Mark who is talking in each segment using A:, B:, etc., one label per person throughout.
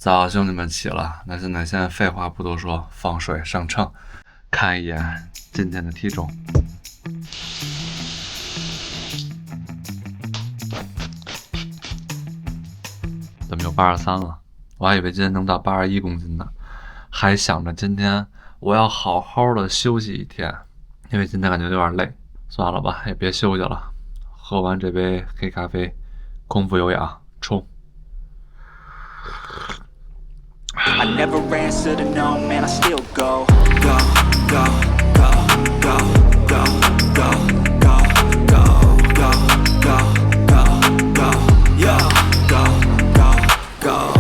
A: 早，兄弟们起了。那现在废话不多说，放水上秤，看一眼今天的体重。怎么有83了？我还以为今天能到81公斤呢，还想着今天我要好好的休息一天，因为今天感觉有点累。算了吧，也别休息了，喝完这杯黑咖啡，空腹有氧，冲！
B: I never answer to no, man, I still go, go, go, go, go, go, go, go, go, go, go, go, yo, go, go, go.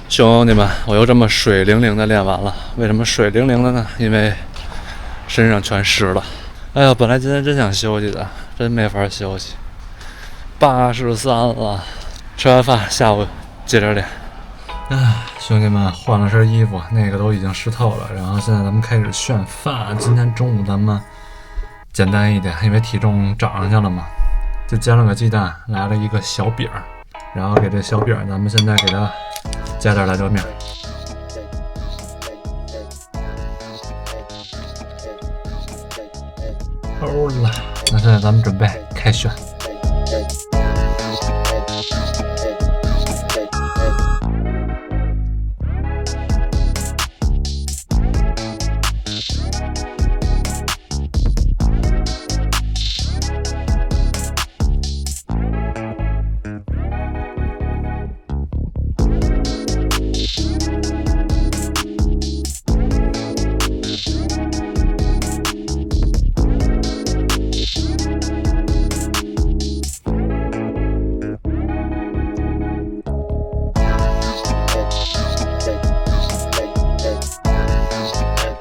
A: 兄弟们，我又这么水灵灵的练完了。为什么水灵灵的呢？因为身上全湿了。哎呀，本来今天真想休息的，真没法休息。83了，吃完饭下午接着练。兄弟们换了身衣服，那个都已经湿透了。然后现在咱们开始炫饭。今天中午咱们简单一点，因为体重涨上去了嘛，就煎了个鸡蛋，来了一个小饼，然后给这小饼咱们现在给它加点辣椒面。好了，那现在咱们准备开选。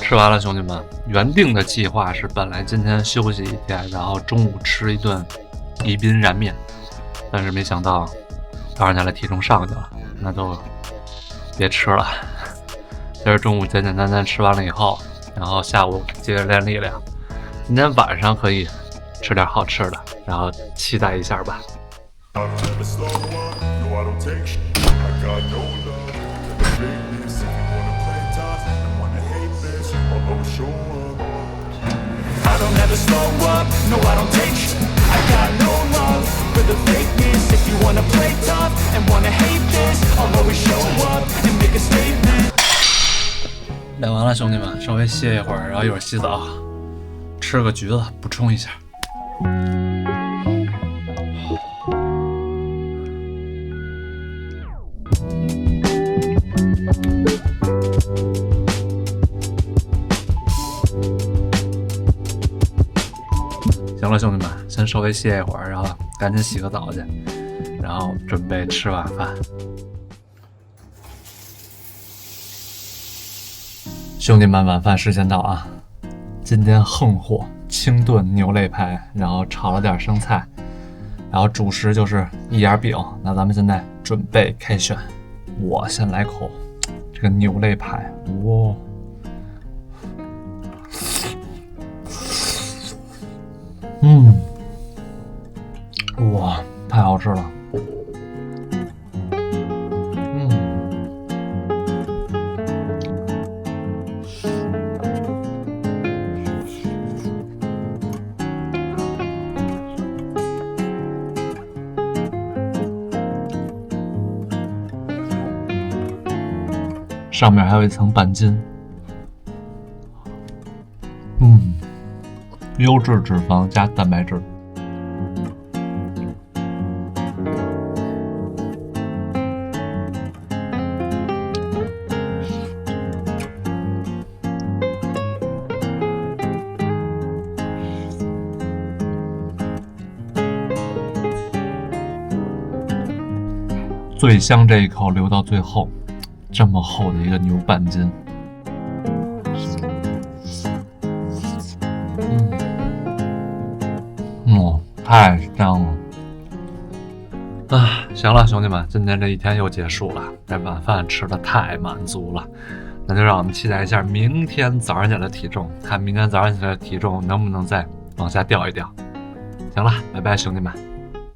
A: 吃完了，兄弟们，原定的计划是本来今天休息一天，然后中午吃一顿宜宾燃面，但是没想到早上起来体重上去了，那就别吃了。今儿中午简简单单吃完了以后，然后下午接着练力量。今天晚上可以吃点好吃的，然后期待一下吧。
B: I don't ever slow up, no I don't take sh**. I got no love for the fakeness. If you wanna play tough and wanna hate this, I'll always show up and make a statement.
A: 练完了，兄弟们，稍微歇一会儿，然后一会儿洗澡，吃个橘子补充一下。行了，兄弟们，先稍微歇一会儿，然后赶紧洗个澡去，然后准备吃晚饭。兄弟们，晚饭时间到啊！今天横货清炖牛肋排，然后炒了点生菜，然后主食就是一眼饼。那咱们现在准备开选，我先来口这个牛肋排，哇！哇，太好吃了。上面还有一层板筋。优质脂肪加蛋白质。最香这一口留到最后，这么厚的一个牛板筋。太香了！行了，兄弟们，今天这一天又结束了，这晚饭吃的太满足了，那就让我们期待一下明天早上起来的体重，看明天早上起来的体重能不能再往下掉一掉。行了，拜拜，兄弟们。